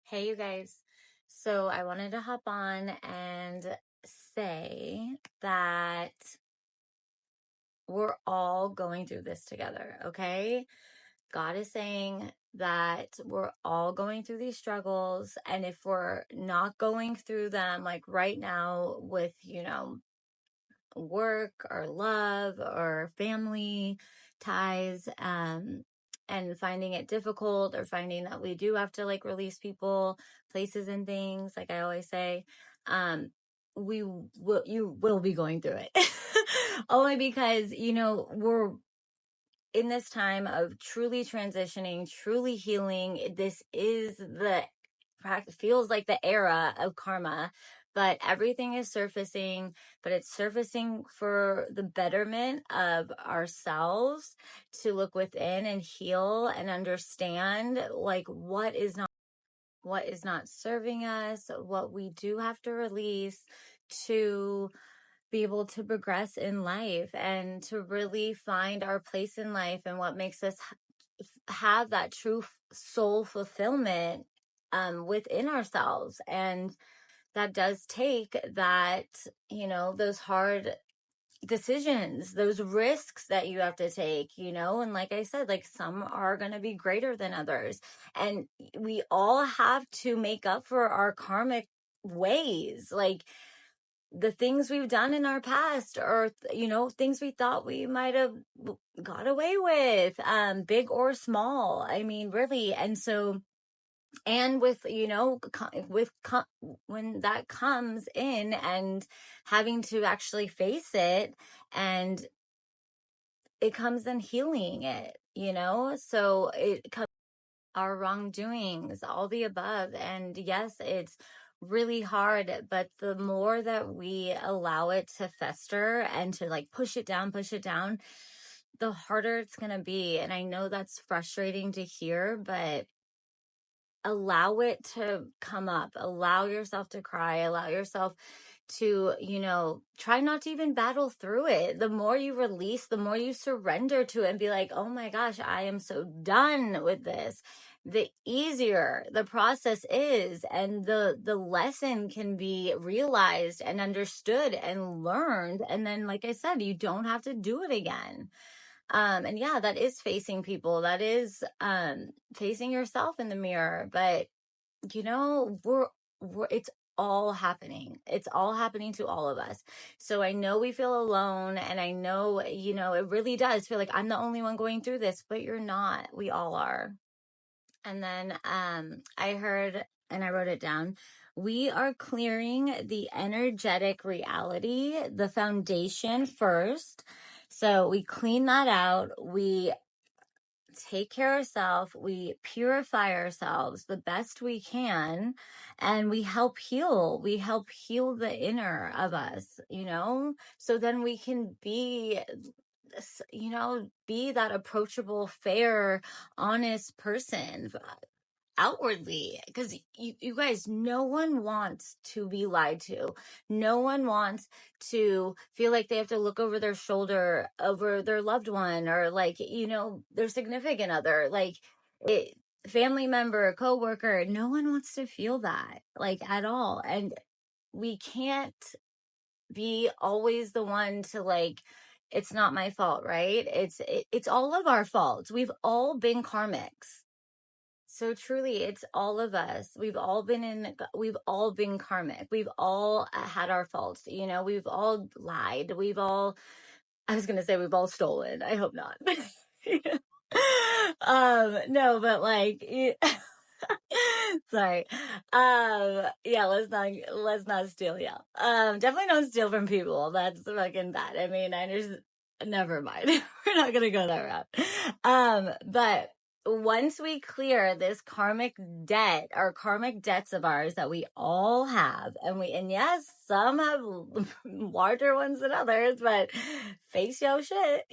Hey, you guys. So I wanted to hop on and say that we're all going through this together, okay? God is saying that we're all going through these struggles. And if we're not going through them, like right now with, work or love or family ties, and finding it difficult, or finding that we do have to like release people, places, and things, like I always say, you will be going through it. Only because, we're in this time of truly transitioning, truly healing. This is feels like the era of karma, but everything is surfacing, but it's surfacing for the betterment of ourselves, to look within and heal and understand like what is not serving us, what we do have to release to be able to progress in life and to really find our place in life and what makes us have that true soul fulfillment within ourselves. And that does take that, those hard decisions, those risks that you have to take, and like I said, like some are going to be greater than others. And we all have to make up for our karmic ways. Like, the things we've done in our past, or things we thought we might have got away with, big or small, I mean, really. And so, and with when that comes in, and having to actually face it, and it comes in healing it, so it comes our wrongdoings, all the above. And yes, it's really hard, but the more that we allow it to fester and to like push it down, the harder it's going to be. And I know that's frustrating to hear, but allow it to come up, allow yourself to cry, allow yourself to, try not to even battle through it. The more you release, the more you surrender to it and be like, oh my gosh, I am so done with this, the easier the process is, and the lesson can be realized and understood and learned. And then, like I said, you don't have to do it again. And yeah, that is facing people, that is facing yourself in the mirror. But it's all happening. It's all happening to all of us. So I know we feel alone, and I know, it really does feel like I'm the only one going through this, but you're not. We all are. And then I heard, and I wrote it down, we are clearing the energetic reality, the foundation first. So we clean that out. We take care of ourselves, we purify ourselves the best we can, and we help heal the inner of us, so then we can be that approachable, fair, honest person outwardly. Because you guys, no one wants to be lied to. No one wants to feel like they have to look over their shoulder over their loved one, or like, their significant other, like family member, coworker. No one wants to feel that, like, at all. And we can't be always the one to like, it's not my fault, right? It's all of our faults. We've all been karmics. So truly, it's all of us. We've all been karmic. We've all had our faults. We've all lied. I was going to say we've all stolen. I hope not. No, but like, sorry. Yeah, let's not steal. Yeah. Definitely don't steal from people. That's fucking bad. I mean, never mind. We're not going to go that route. But once we clear this karmic debt, or karmic debts of ours that we all have, and yes, some have larger ones than others, but face your shit,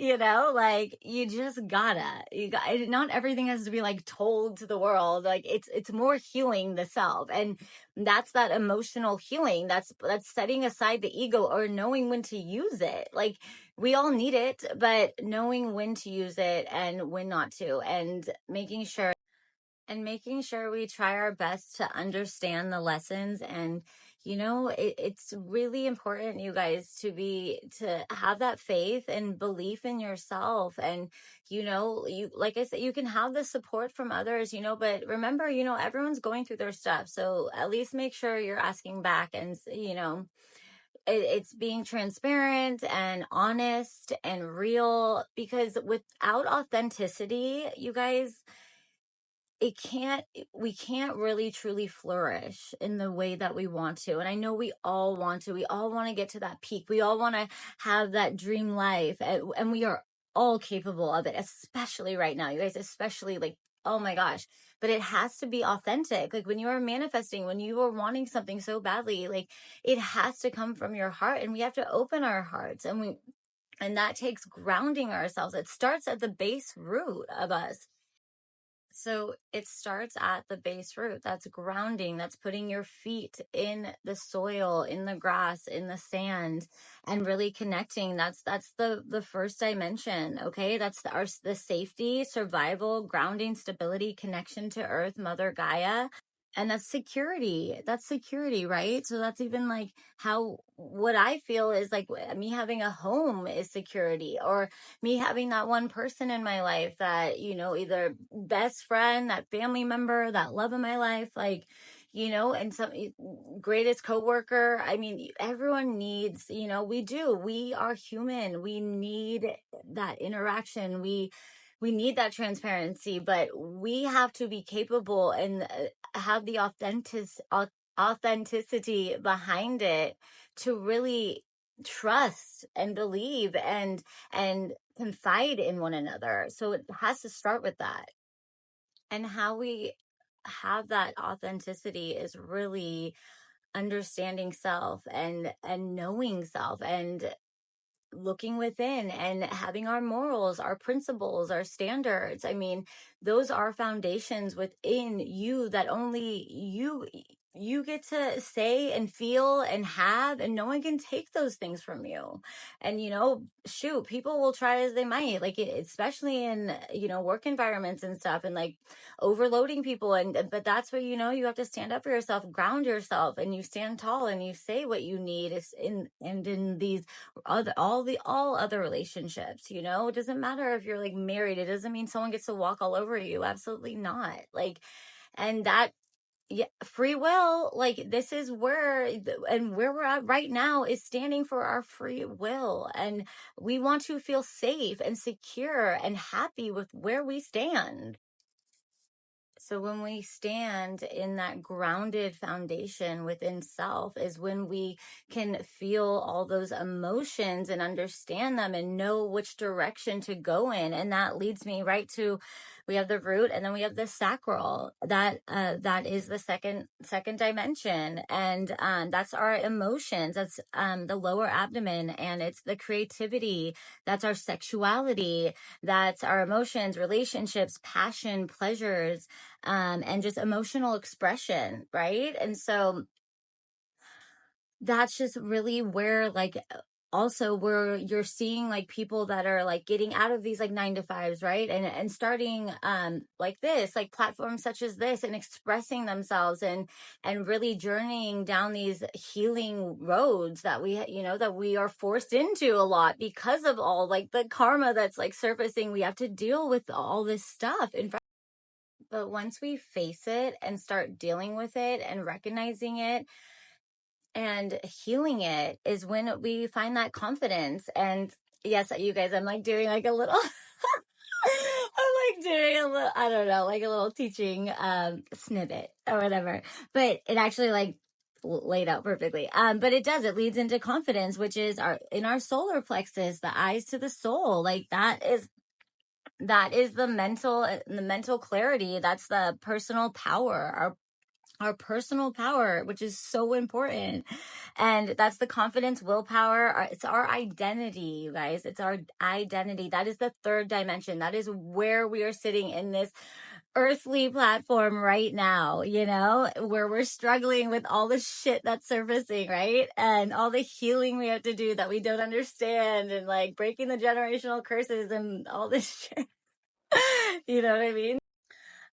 like, you just not everything has to be like told to the world. Like, it's more healing the self, and that's that emotional healing. That's setting aside the ego, or knowing when to use it. Like, we all need it, but knowing when to use it and when not to, and making sure And making sure we try our best to understand the lessons. And it's really important, you guys, to have that faith and belief in yourself. And you, like I said, you can have the support from others, but remember, everyone's going through their stuff, so at least make sure you're asking back. And it's being transparent and honest and real, because without authenticity, you guys, we can't really truly flourish in the way that we want to. And I know we all want to get to that peak. We all want to have that dream life, and we are all capable of it, especially right now, you guys, especially, like, oh my gosh. But it has to be authentic. Like, when you are manifesting, when you are wanting something so badly, like, it has to come from your heart, and we have to open our hearts, and that takes grounding ourselves. It starts at the base root of us. So it starts at the base root. That's grounding. That's putting your feet in the soil, in the grass, in the sand, and really connecting. That's the first dimension. Okay. That's the safety, survival, grounding, stability, connection to Earth, Mother Gaia. And that's security, right? So that's even like what I feel is like me having a home is security, or me having that one person in my life that, either best friend, that family member, that love of my life, like, and some greatest coworker. I mean, everyone needs, we are human. We need that interaction. We need that transparency, but we have to be capable and have the authenticity behind it to really trust and believe and confide in one another. So it has to start with that. And how we have that authenticity is really understanding self and knowing self, and looking within, and having our morals, our principles, our standards. I mean, those are foundations within you that only you get to say and feel and have, and no one can take those things from you. And shoot, people will try as they might, like, especially in work environments and stuff, and like overloading people. But that's where you have to stand up for yourself, ground yourself, and you stand tall, and you say what you need is in these all other relationships. It doesn't matter if you're like married. It doesn't mean someone gets to walk all over you. Absolutely not. Like, and that, yeah, free will, like, this is where and where we're at right now is standing for our free will, and we want to feel safe and secure and happy with where we stand. So when we stand in that grounded foundation within self is when we can feel all those emotions and understand them and know which direction to go in. And that leads me right to, we have the root, and then we have the sacral. That is the second dimension. And that's our emotions. That's the lower abdomen, and it's the creativity. That's our sexuality. That's our emotions, relationships, passion, pleasures, and just emotional expression, right? And so that's just really where, like, also where you're seeing like people that are like getting out of these like 9 to 5s, right? And starting like this, like platforms such as this, and expressing themselves and really journeying down these healing roads that we are forced into a lot because of all like the karma that's like surfacing. We have to deal with all this stuff. But once we face it and start dealing with it and recognizing it and healing it is when we find that confidence. And yes, you guys, I'm like doing like a little I'm like doing a little, I don't know, like a little teaching snippet or whatever. But it actually like laid out perfectly. But it leads into confidence, which is in our solar plexus, the eyes to the soul. Like that is the mental clarity. That's the personal power, our personal power, which is so important. And that's the confidence, willpower. It's our identity, you guys. It's our identity. That is the third dimension. That is where we are sitting in this earthly platform right now, where we're struggling with all the shit that's surfacing, right? And all the healing we have to do that we don't understand, and like breaking the generational curses and all this shit. You know what I mean?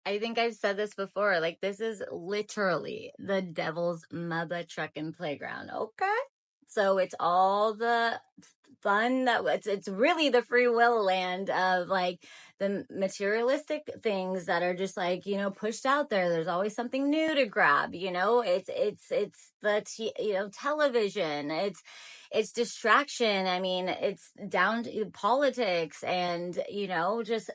I think I've said this before. Like, this is literally the devil's mother trucking playground. Okay. So it's all the fun that it's really the free will land of like the materialistic things that are just like, pushed out there. There's always something new to grab, it's the, television. It's distraction. I mean, it's down to politics and, just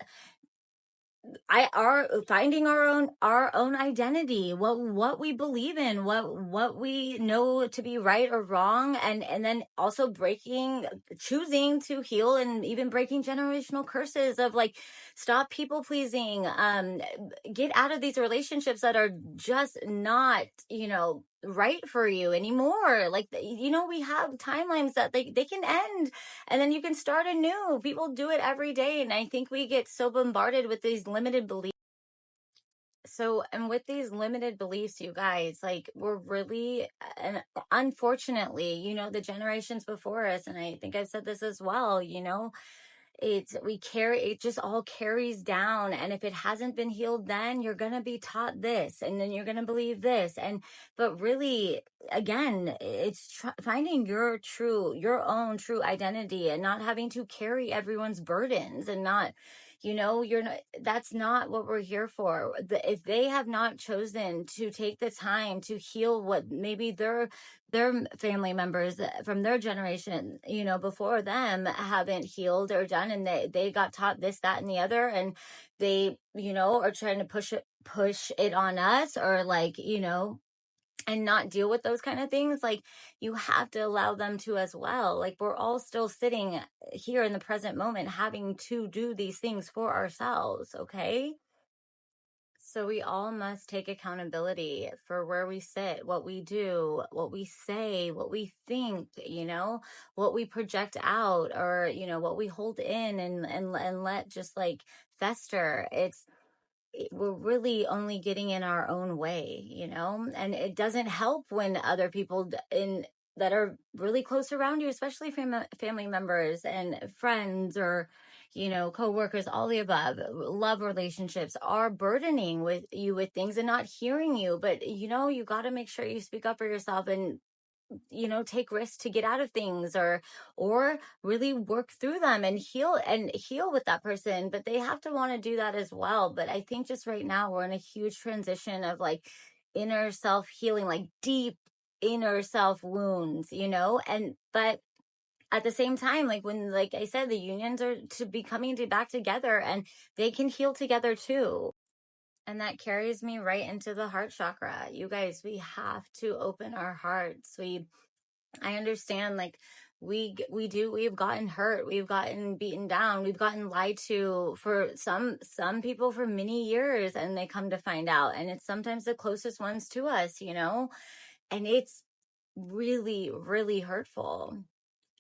are finding our own identity, what we believe in, what we know to be right or wrong, and then also choosing to heal, and even breaking generational curses of like, stop people pleasing, get out of these relationships that are just not, right for you anymore. Like, we have timelines that they can end, and then you can start anew. People do it every day. And I think we get so bombarded with these limited beliefs. So, and with these limited beliefs, you guys, like, we're really, and unfortunately, the generations before us, and I think I've said this as well, it just all carries down. And if it hasn't been healed, then you're going to be taught this, and then you're going to believe this. But really, again, it's finding your own true identity, and not having to carry everyone's burdens, and not, you're not, that's not what we're here for. If they have not chosen to take the time to heal what maybe their family members from their generation, before them haven't healed or done, and they got taught this, that, and the other, and they, are trying to push it on us, or like, and not deal with those kind of things. Like, you have to allow them to as well. Like, we're all still sitting here in the present moment having to do these things for ourselves. Okay. So we all must take accountability for where we sit, what we do, what we say, what we think, what we project out, or, what we hold in, and let just like fester. We're really only getting in our own way, and it doesn't help when other people that are really close around you, especially family members and friends, or co-workers, all the above, love relationships, are burdening with you with things and not hearing you. But you got to make sure you speak up for yourself, and take risks to get out of things, or really work through them and heal with that person. But they have to want to do that as well. But I think just right now we're in a huge transition of like inner self healing, like deep inner self wounds, but at the same time, like, when, like I said, the unions are to be coming back together, and they can heal together too. And that carries me right into the heart chakra. You guys, we have to open our hearts. I understand, like, we've gotten hurt, we've gotten beaten down, we've gotten lied to for some people for many years, and they come to find out, and it's sometimes the closest ones to us, and it's really, really hurtful,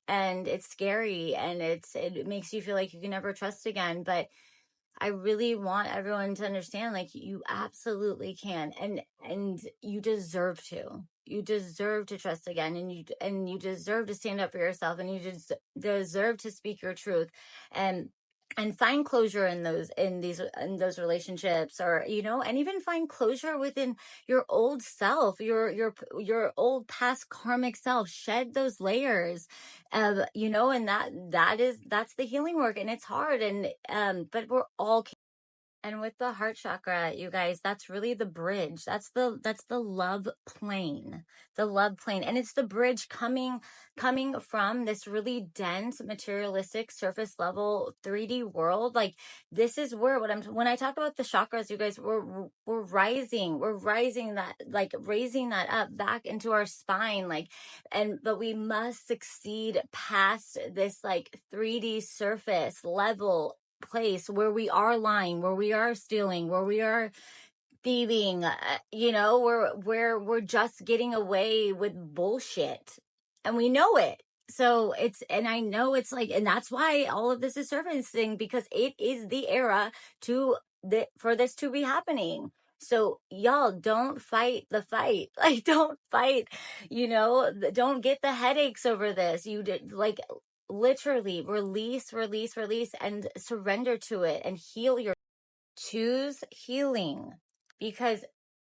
and it's scary, and it makes you feel like you can never trust again. But I really want everyone to understand, like, you absolutely can, and you deserve to. You deserve to trust again, and you deserve to stand up for yourself, and you just deserve to speak your truth, and find closure in those relationships, or and even find closure within your old self, your old past karmic self. Shed those layers of, and that's the healing work, and it's hard, and but we're all. And with the heart chakra, you guys, that's really the bridge. That's the love plane. The love plane. And it's the bridge coming from this really dense, materialistic, surface level 3D world. Like, this is where when I talk about the chakras, you guys, we're rising that, like, raising that up back into our spine, like, but we must succeed past this like 3D surface level place where we are lying, where we are stealing, where we are thieving, where we're just getting away with bullshit, and we know it. So and I know it's like, and that's why all of this is surfacing, because it is the era for this to be happening. So y'all, don't fight the fight. Like, don't fight, don't get the headaches over this. You did, like, literally release, and surrender to it, and heal your Choose healing, because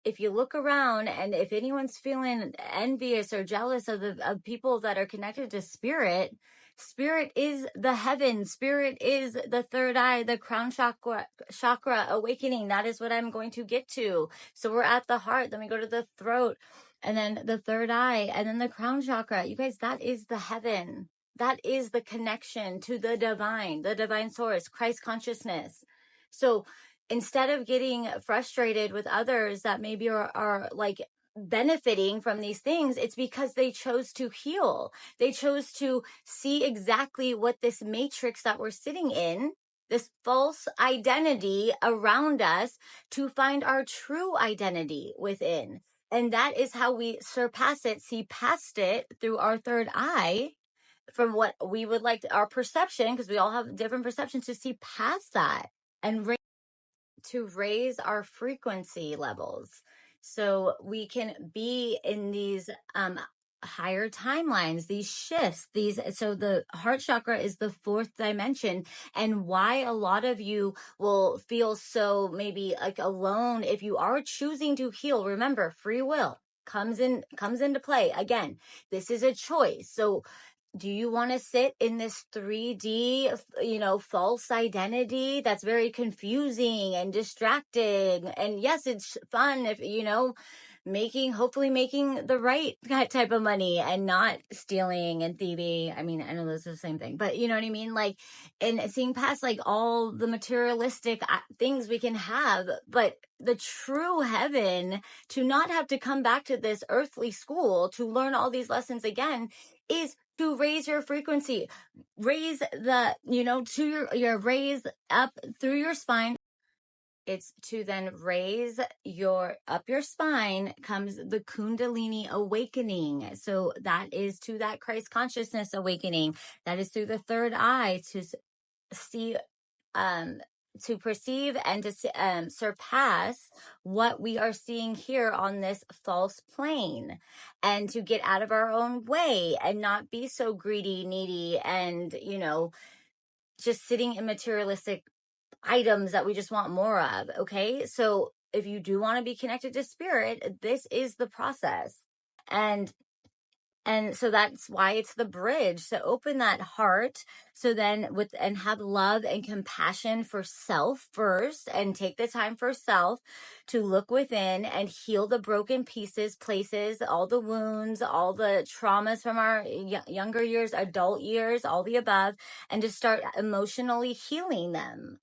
if you look around and if anyone's feeling envious or jealous of of people that are connected to spirit, spirit is the heaven, spirit is the third eye, the crown chakra awakening. That is what I'm going to get to. So we're at the heart, then we go to the throat, and then the third eye, and then the crown chakra. You guys, that is the heaven. That is the connection to the divine source, Christ consciousness. So instead of getting frustrated with others that maybe are like benefiting from these things, it's because they chose to heal. They chose to see exactly what this matrix that we're sitting in, this false identity around us, to find our true identity within. And that is how we surpass it, see past it through our third eye, from what we would like our perception, because we all have different perceptions, to see past that and to raise our frequency levels so we can be in these higher timelines, these shifts, so the heart chakra is the fourth dimension. And why a lot of you will feel so maybe like alone if you are choosing to heal. Remember, free will comes into play. Again, this is a choice. So do you want to sit in this 3D, false identity that's very confusing and distracting? And yes, it's fun if, hopefully making the right type of money and not stealing and thieving. I mean, I know those are the same thing, but you know what I mean? Like, and seeing past like all the materialistic things we can have, but the true heaven, to not have to come back to this earthly school to learn all these lessons again, is to raise your frequency, raise the, to your raise up through your spine. It's to then raise your spine comes the Kundalini awakening. So that is to that Christ consciousness awakening. That is through the third eye to see, to perceive and to surpass what we are seeing here on this false plane, and to get out of our own way and not be so greedy, needy, and, just sitting in materialistic items that we just want more of. Okay. So if you do want to be connected to spirit, this is the process. And so that's why it's the bridge to open that heart. So then and have love and compassion for self first, and take the time for self to look within and heal the broken pieces, places, all the wounds, all the traumas from our younger years, adult years, all the above, and to start emotionally healing them.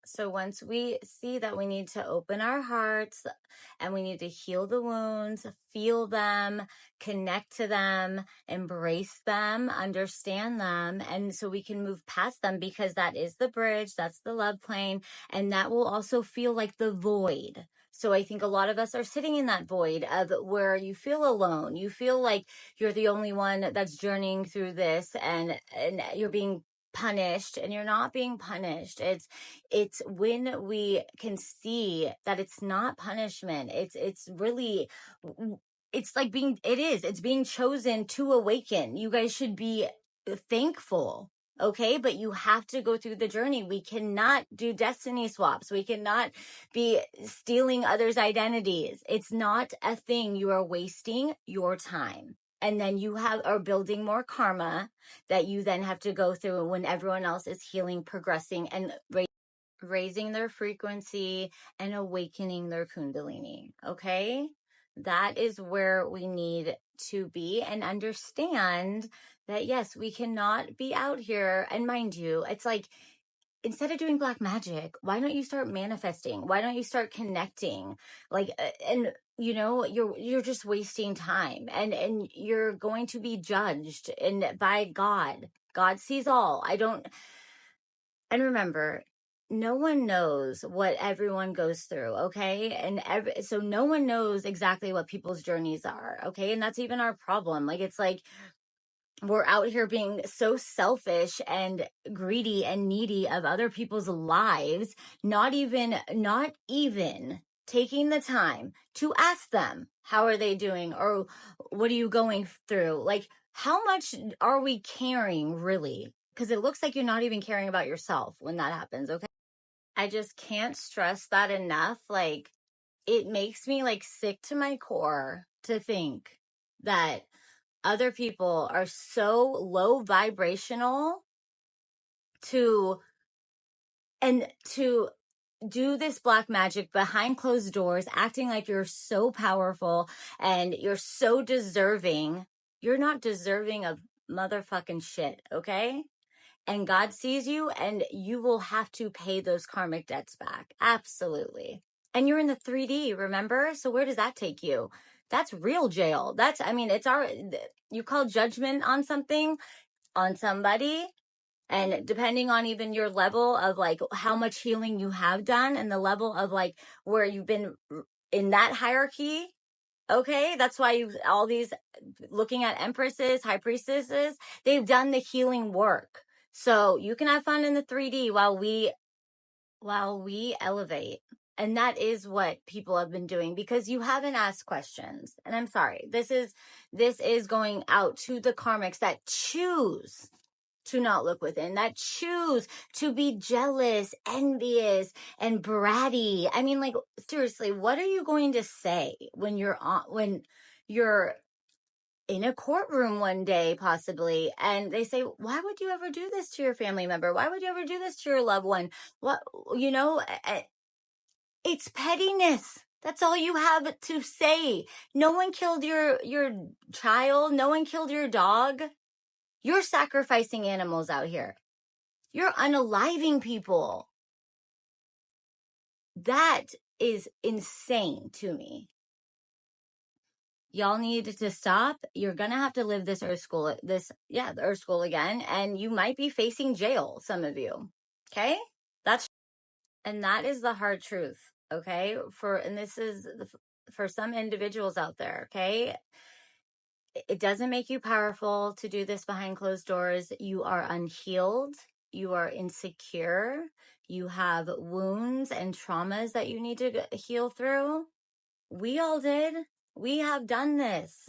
So once we see that we need to open our hearts and we need to heal the wounds, feel them, connect to them, embrace them, understand them, and so we can move past them, because that is the bridge, that's the love plane, and that will also feel like the void. So I think a lot of us are sitting in that void of where you feel alone. You feel like you're the only one that's journeying through this, and you're being punished, and you're not being punished. It's when we can see that it's not punishment. It's really, it's like it's being chosen to awaken. You guys should be thankful. Okay, but you have to go through the journey. We cannot do destiny swaps. We cannot be stealing others' identities. It's not a thing. You are wasting your time. And then you are building more karma that you then have to go through when everyone else is healing, progressing, and raising their frequency and awakening their kundalini. Okay, that is where we need to be, and understand that yes, we cannot be out here. And mind you, it's like, instead of doing black magic, why don't you start manifesting? Why don't you start connecting? Like, and you're just wasting time, and you're going to be judged and by God. God sees all. And remember, no one knows what everyone goes through, okay? And so no one knows exactly what people's journeys are, okay? And that's even our problem. Like, it's like we're out here being so selfish and greedy and needy of other people's lives, not even taking the time to ask them, how are they doing? Or what are you going through? Like, how much are we caring, really? Because it looks like you're not even caring about yourself when that happens, okay? I just can't stress that enough. Like, it makes me like sick to my core to think that other people are so low vibrational to do this black magic behind closed doors, acting like you're so powerful and you're so deserving. You're not deserving of motherfucking shit, okay? And God sees you, and you will have to pay those karmic debts back. Absolutely. And you're in the 3D, remember? So where does that take you? That's real jail. You call judgment on something, on somebody, and depending on even your level of like how much healing you have done and the level of like where you've been in that hierarchy. Okay. That's why all these looking at empresses, high priestesses, they've done the healing work. So you can have fun in the 3D while we elevate. And that is what people have been doing, because you haven't asked questions. And I'm sorry. This is going out to the karmics that choose to not look within, that choose to be jealous, envious, and bratty. I mean, like, seriously, what are you going to say when you're in a courtroom one day, possibly, and they say, why would you ever do this to your family member? Why would you ever do this to your loved one? What, it's pettiness. That's all you have to say. No one killed your child. No one killed your dog. You're sacrificing animals out here. You're unaliving people. That is insane to me. Y'all need to stop. You're going to have to live this Earth School, the Earth School again, and you might be facing jail, some of you. Okay? That is the hard truth. Okay? This is for some individuals out there. Okay? It doesn't make you powerful to do this behind closed doors. You are unhealed. You are insecure. You have wounds and traumas that you need to heal through. We all did. We have done this.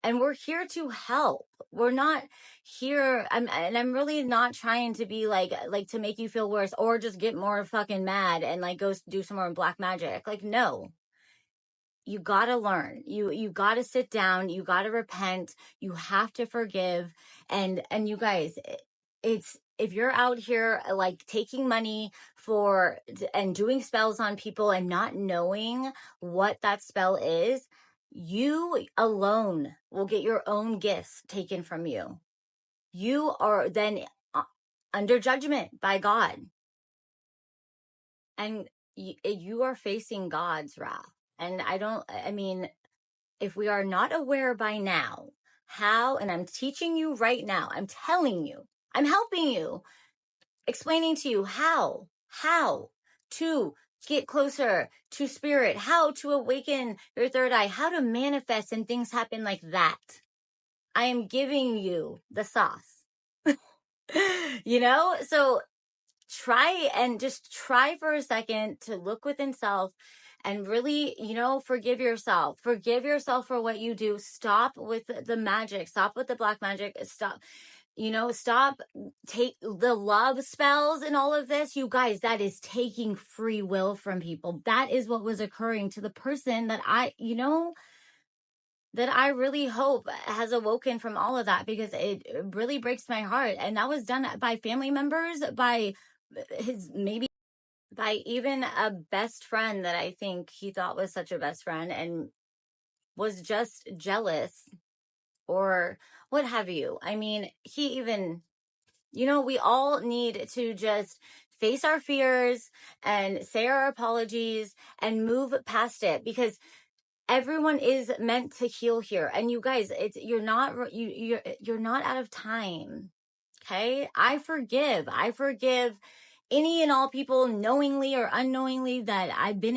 And we're here to help. We're not here. I'm really not trying to be like to make you feel worse or just get more fucking mad and like go do some more black magic. Like, no. You gotta learn. You gotta sit down. You gotta repent. You have to forgive. And you guys, it's, if you're out here like taking money and doing spells on people and not knowing what that spell is, you alone will get your own gifts taken from you. You are then under judgment by God. And you are facing God's wrath. And if we are not aware by now how, and I'm teaching you right now, I'm telling you, I'm helping you, explaining to you how to get closer to spirit, how to awaken your third eye, how to manifest and things happen like that. I am giving you the sauce. So try for a second to look within self and really, forgive yourself. Forgive yourself for what you do. Stop with the magic. Stop with the black magic. Stop take the love spells and all of this. You guys, that is taking free will from people. That is what was occurring to the person that I really hope has awoken from all of that, because it really breaks my heart. And that was done by family members, by even a best friend that I think he thought was such a best friend and was just jealous or what have you. I mean, he even, we all need to just face our fears and say our apologies and move past it, because everyone is meant to heal here. And you guys, you're not out of time. Okay? I forgive any and all people, knowingly or unknowingly, that I've been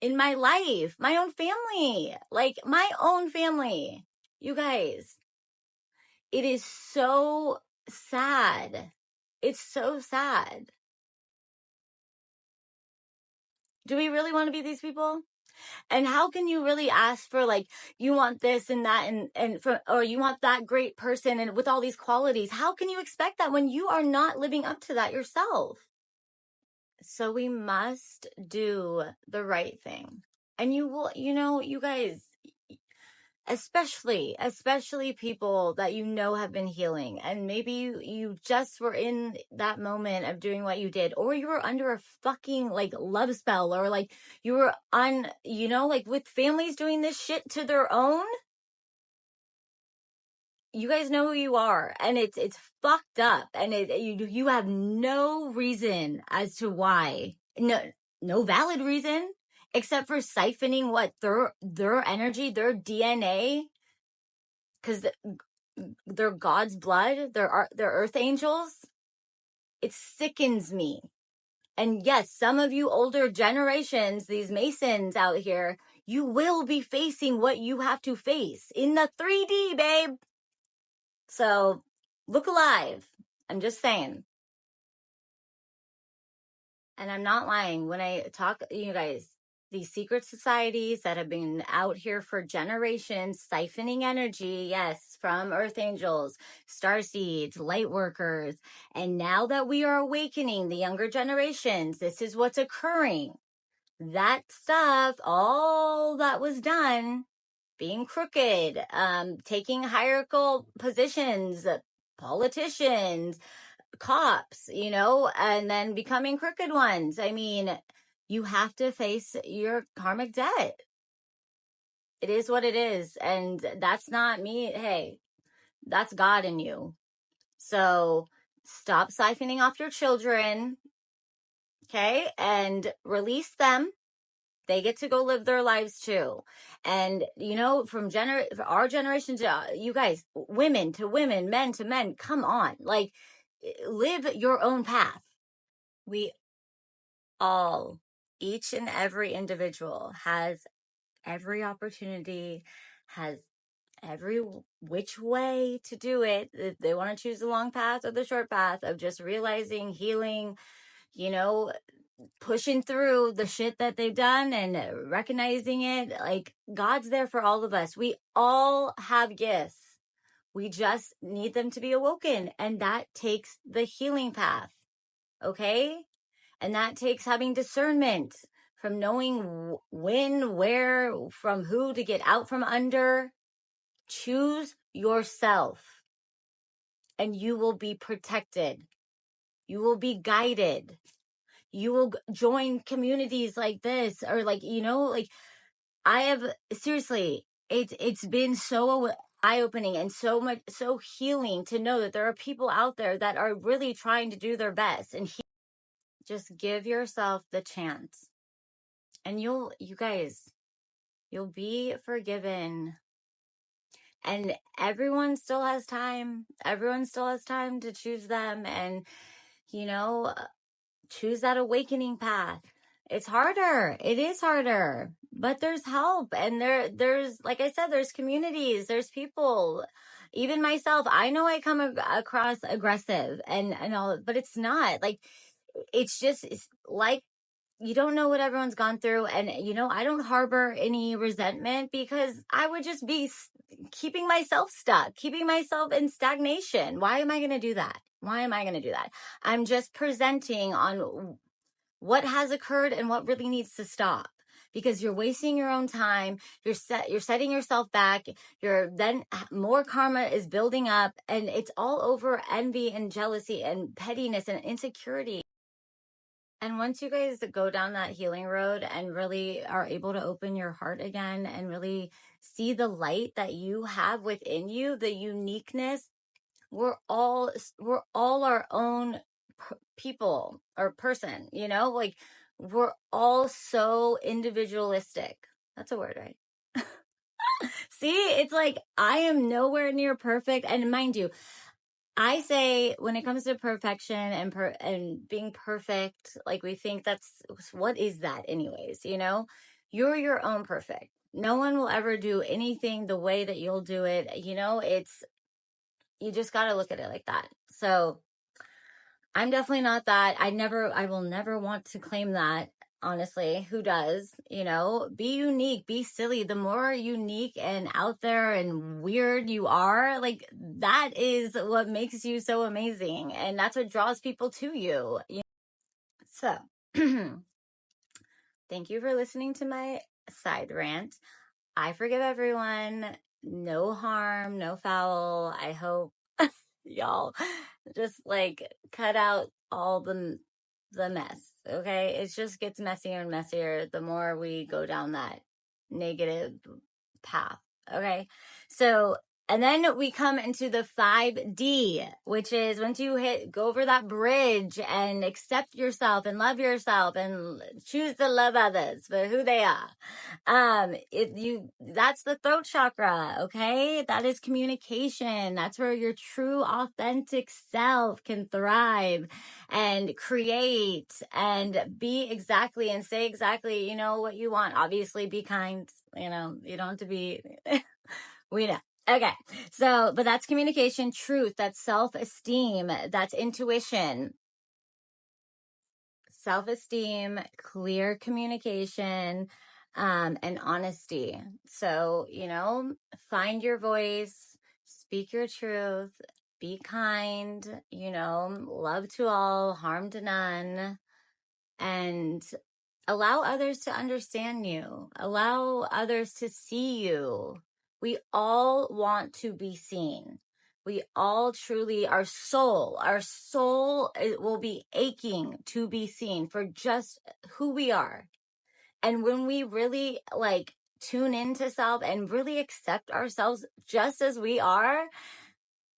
in my life, my own family, you guys. It is so sad. It's so sad. Do we really want to be these people? And how can you really ask for, like, you want this and that or you want that great person and with all these qualities? How can you expect that when you are not living up to that yourself? So we must do the right thing. And you will, you guys, especially people that have been healing, and maybe you just were in that moment of doing what you did, or you were under a fucking like love spell, or like you were on, like with families doing this shit to their own. You guys know who you are, and it's fucked up, and you have no reason as to why, no valid reason, except for siphoning what their energy, their DNA, because they're God's blood, they're earth angels. It sickens me. And yes, some of you older generations, these Masons out here, you will be facing what you have to face in the 3D, babe. So look alive. I'm just saying. And I'm not lying when I talk, you guys, these secret societies that have been out here for generations, siphoning energy, yes, from earth angels, starseeds, light workers. And now that we are awakening the younger generations, this is what's occurring. That stuff, all that was done, being crooked, taking hierarchical positions, politicians, cops, and then becoming crooked ones. I mean, you have to face your karmic debt. It is what it is. And that's not me. Hey, that's God in you. So stop siphoning off your children. Okay. And release them. They get to go live their lives too. And, from our generation to you guys, women to women, men to men, come on, like live your own path. We all, each and every individual has every opportunity, has every which way to do it. If they want to choose the long path or the short path of just realizing, healing, pushing through the shit that they've done and recognizing it. Like, God's there for all of us. We all have gifts. We just need them to be awoken. And that takes the healing path. Okay? And that takes having discernment, from knowing when, where, from who to get out from under. Choose yourself, and you will be protected. You will be guided. You will join communities like this, or like, I have, seriously, it's been so eye-opening and so healing to know that there are people out there that are really trying to do their best. And just give yourself the chance, and you guys, you'll be forgiven. And everyone still has time. Everyone still has time to choose them and, choose that awakening path. It's harder. It is harder, but there's help. And there's, like I said, there's communities, there's people. Even myself, I know I come across aggressive and all, but it's not like, it's like, you don't know what everyone's gone through. And, I don't harbor any resentment, because I would just be keeping myself stuck, keeping myself in stagnation. Why am I going to do that? I'm just presenting on what has occurred and what really needs to stop, because you're wasting your own time. You're setting yourself back. Then more karma is building up, and it's all over envy and jealousy and pettiness and insecurity. And once you guys go down that healing road and really are able to open your heart again and really see the light that you have within you, the uniqueness, we're all our own people or person, like we're all so individualistic. That's a word, right? See, it's like, I am nowhere near perfect. And mind you, I say, when it comes to perfection and being perfect, like, we think what is that anyways? You're your own perfect. No one will ever do anything the way that you'll do it. You just got to look at it like that. So I'm definitely not that. I will never want to claim that. Honestly, who does? Be unique, be silly. The more unique and out there and weird you are, like, that is what makes you so amazing. And that's what draws people to you. So Thank you for listening to my side rant. I forgive everyone. No harm, no foul. I hope y'all just like cut out all the mess. Okay, it just gets messier and messier the more we go down that negative path. Okay, so and then we come into the 5D, which is once you go over that bridge and accept yourself and love yourself and choose to love others for who they are. That's the throat chakra. Okay, that is communication. That's where your true authentic self can thrive and create and be exactly and say exactly, what you want. Obviously be kind, you don't have to be, we know. Okay. So, but that's communication, truth, that's self-esteem, that's intuition, self-esteem, clear communication, and honesty. So, find your voice, speak your truth, be kind, love to all, harm to none, and allow others to understand you, allow others to see you. We all want to be seen. We all truly, our soul it will be aching to be seen for just who we are. And when we really tune into self and really accept ourselves just as we are,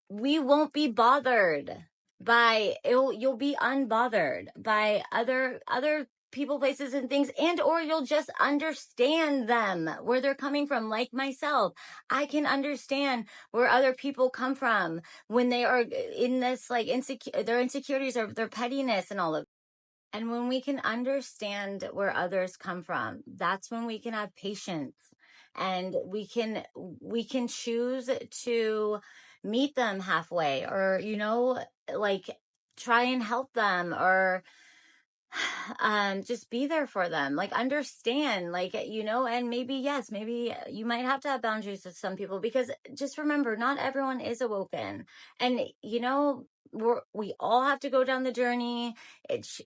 we won't be bothered by it. You'll be unbothered by other people, places, and things, and or you'll just understand them, where they're coming from. Like myself, I can understand where other people come from when they are in this their insecurities or their pettiness and all of. And when we can understand where others come from, that's when we can have patience, and we can choose to meet them halfway, or try and help them, or just be there for them, understand, and maybe, yes, maybe you might have to have boundaries with some people, because just remember, not everyone is awoken. And we all have to go down the journey.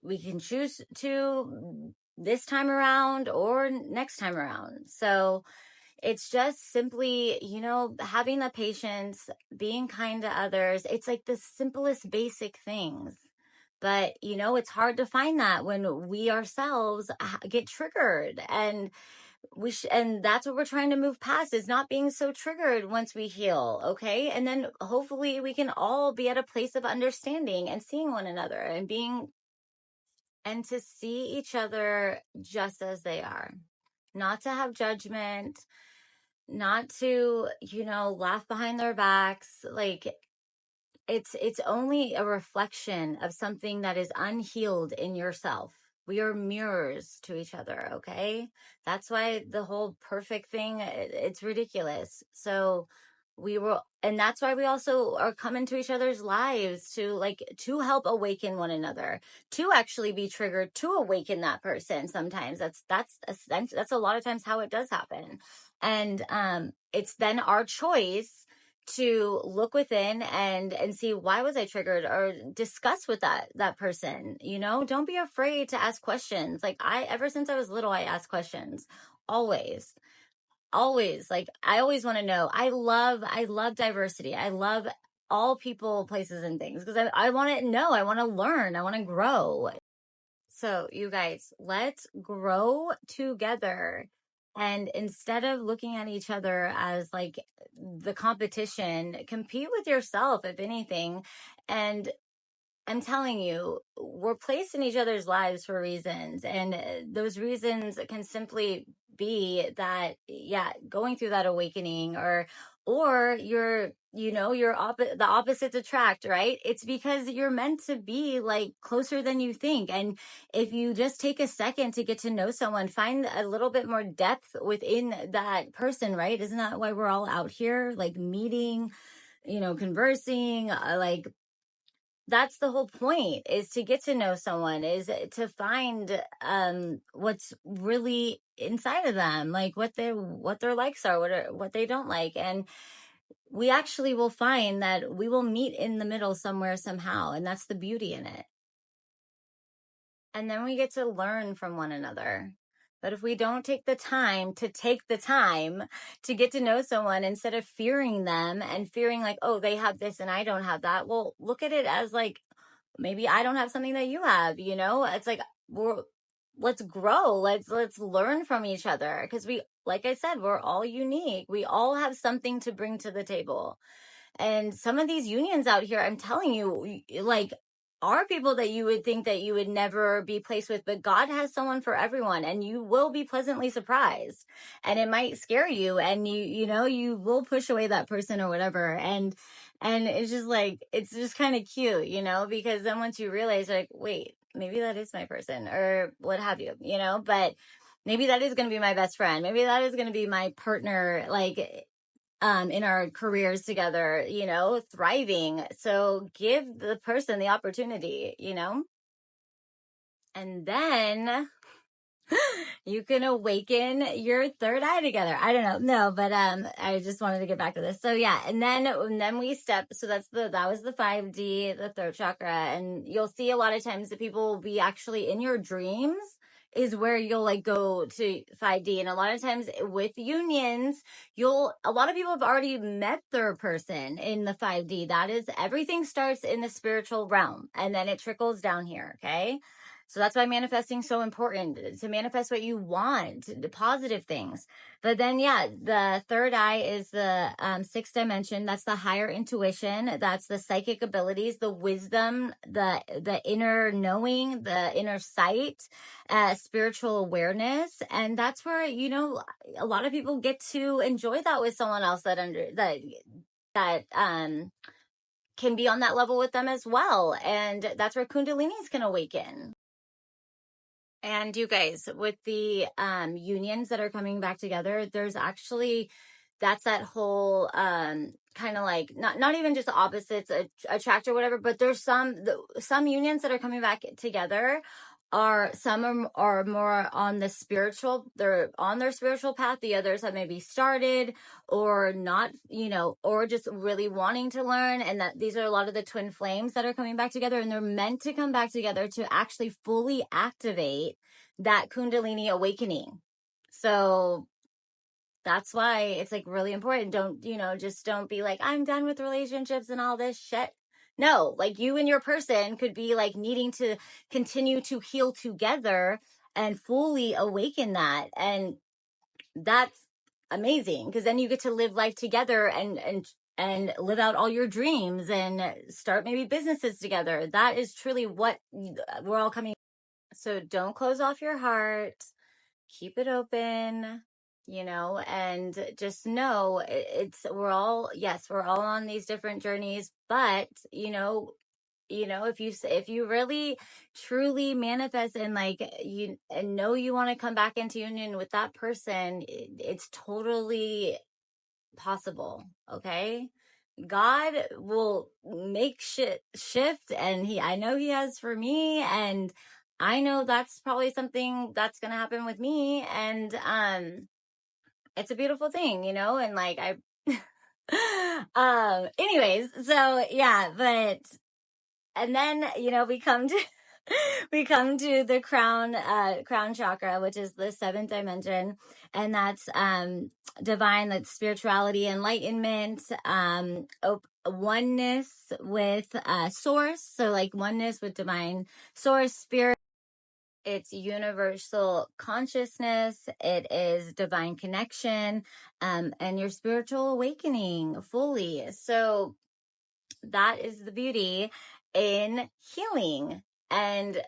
We can choose to this time around or next time around. So it's just simply, having the patience, being kind to others. It's like the simplest basic things. But, it's hard to find that when we ourselves get triggered, and and that's what we're trying to move past, is not being so triggered once we heal. Okay. And then hopefully we can all be at a place of understanding and seeing one another and to see each other just as they are, not to have judgment, not to, laugh behind their backs. It's only a reflection of something that is unhealed in yourself. We are mirrors to each other, okay? That's why the whole perfect thing, it's ridiculous. So and that's why we also are coming to each other's lives to help awaken one another, to actually be triggered, to awaken that person. Sometimes that's a lot of times how it does happen. And it's then our choice to look within and see, why was I triggered, or discuss with that person. Don't be afraid to ask questions. Ever since I was little, I ask questions, always. I always want to know. I love diversity. I love all people, places, and things, because I want to know, I want to learn, I want to grow. So you guys, let's grow together. And instead of looking at each other as the competition, compete with yourself, if anything. And I'm telling you, we're placed in each other's lives for reasons. And those reasons can simply be that, going through that awakening, or the opposites attract, right? It's because you're meant to be closer than you think. And if you just take a second to get to know someone, find a little bit more depth within that person, right? Isn't that why we're all out here, meeting, conversing, that's the whole point, is to get to know someone, is to find what's really inside of them, what their likes are, what they don't like. And we actually will find that we will meet in the middle somewhere, somehow, and that's the beauty in it. And then we get to learn from one another. But if we don't take the time to get to know someone, instead of fearing them and fearing like, oh, they have this and I don't have that, well, look at it as like, maybe I don't have something that you have, you know? It's like, let's grow. Let's learn from each other. Because like I said, we're all unique. We all have something to bring to the table. And some of these unions out here, I'm telling you, like, are people that you would think that you would never be placed with, but God has someone for everyone, and you will be pleasantly surprised. And it might scare you, and you will push away that person or whatever. And it's just like, it's just kind of cute, because then once you realize, like, wait, maybe that is my person, or what have you, but maybe that is going to be my best friend. Maybe that is going to be my partner, like, in our careers together, thriving. So give the person the opportunity, and then you can awaken your third eye together. I don't know. No, but I just wanted to get back to this. So yeah, and then we step, so that was the 5D, the third chakra. And you'll see a lot of times that people will be actually in your dreams is where you'll like go to 5D. And a lot of times with unions, a lot of people have already met their person in the 5D. That is, everything starts in the spiritual realm and then it trickles down here. Okay. So that's why manifesting is so important, to manifest what you want, the positive things. But then, yeah, the third eye is the sixth dimension. That's the higher intuition. That's the psychic abilities, the wisdom, the inner knowing, the inner sight, spiritual awareness. And that's where, a lot of people get to enjoy that with someone else that can be on that level with them as well. And that's where Kundalini's can awaken. And you guys, with the unions that are coming back together, there's actually, that's that whole kind of like, not even just opposites attract or whatever, but there's some unions that are coming back together some are more on the spiritual, they're on their spiritual path. The others have maybe started or not, or just really wanting to learn. And that these are a lot of the twin flames that are coming back together, and they're meant to come back together to actually fully activate that Kundalini awakening. So that's why it's like really important. Just don't be like, I'm done with relationships and all this shit. No, like you and your person could be like needing to continue to heal together and fully awaken that. And that's amazing, because then you get to live life together and live out all your dreams and start maybe businesses together. That is truly what we're all coming. So don't close off your heart. Keep it open, and just know we're all on these different journeys, but if you really truly manifest and like you want to come back into union with that person, it's totally possible. Okay. God will make shit shift, and I know he has for me, and I know that's probably something that's going to happen with me. And, it's a beautiful thing, and like, anyways, so yeah, and then, we come to the crown chakra, which is the seventh dimension. And that's, divine, that's spirituality, enlightenment, oneness with, source. So like oneness with divine source, spirit. It's universal consciousness. It is divine connection, and your spiritual awakening fully. So that is the beauty in healing and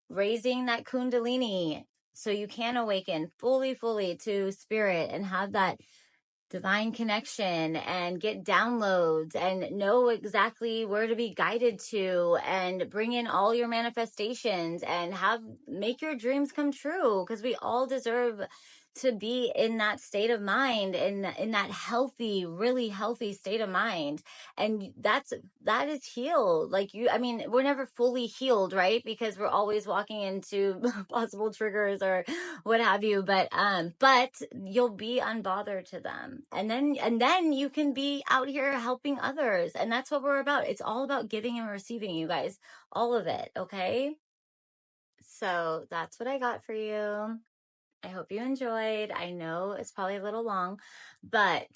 raising that Kundalini, so you can awaken fully to spirit and have that divine connection and get downloads and know exactly where to be guided to, and bring in all your manifestations and make your dreams come true, because we all deserve to be in that state of mind, in that healthy, really healthy state of mind. And that is healed. Like we're never fully healed, right? Because we're always walking into possible triggers or what have you, but you'll be unbothered to them. And then you can be out here helping others. And that's what we're about. It's all about giving and receiving, you guys, all of it. Okay. So that's what I got for you. I hope you enjoyed. I know it's probably a little long, but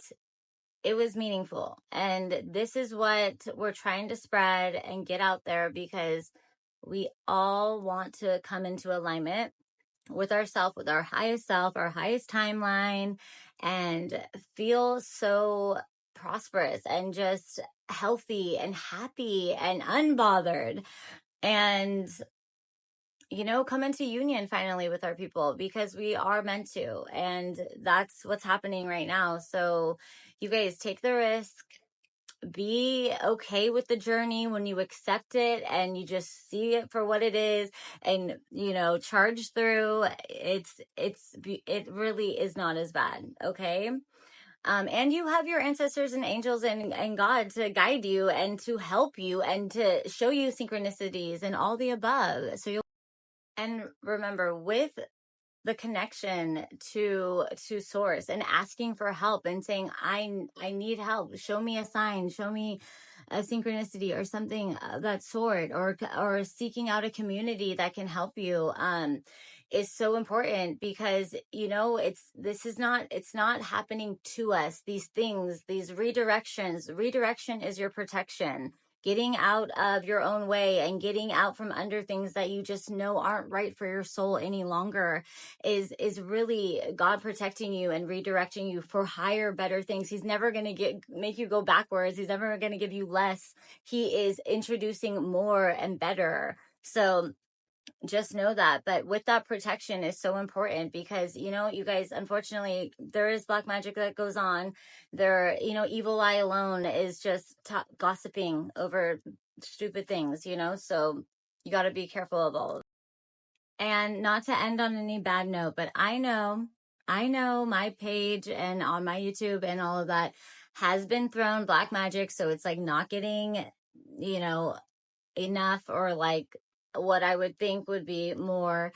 it was meaningful. And this is what we're trying to spread and get out there, because we all want to come into alignment with ourself, with our highest self, our highest timeline, and feel so prosperous and just healthy and happy and unbothered. And come into union finally with our people, because we are meant to. And that's what's happening right now. So you guys take the risk, be okay with the journey when you accept it and you just see it for what it is, and charge through. It really is not as bad. Okay. And you have your ancestors and angels and God to guide you and to help you and to show you synchronicities and all the above. And remember, with the connection to source and asking for help and saying, I need help, show me a sign, show me a synchronicity or something of that sort, or seeking out a community that can help you, is so important, because it's not happening to us. These things, these redirection is your protection. Getting out of your own way and getting out from under things that you just know aren't right for your soul any longer is really God protecting you and redirecting you for higher, better things. He's never going to make you go backwards. He's never going to give you less. He is introducing more and better. So just know that. But with that protection is so important, because you guys, unfortunately, there is black magic that goes on there. Evil eye alone is just gossiping over stupid things, so you got to be careful of all of it. And not to end on any bad note, but I know my page and on my YouTube and all of that has been thrown black magic, so it's like not getting enough, or like what I would think would be more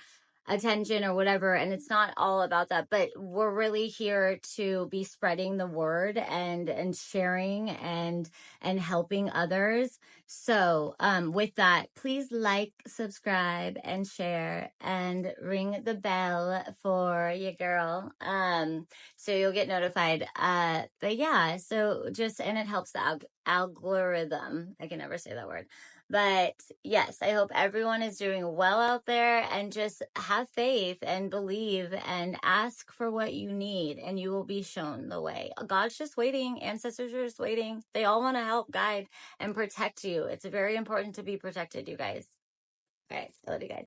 attention or whatever. And it's not all about that, but we're really here to be spreading the word and sharing and helping others. So with that, please like, subscribe, and share, and ring the bell for your girl, so you'll get notified. But yeah, so and it helps the algorithm. I can never say that word. But yes, I hope everyone is doing well out there, and just have faith and believe and ask for what you need, and you will be shown the way. God's just waiting. Ancestors are just waiting. They all want to help, guide, and protect you. It's very important to be protected, you guys. All right. I love you guys.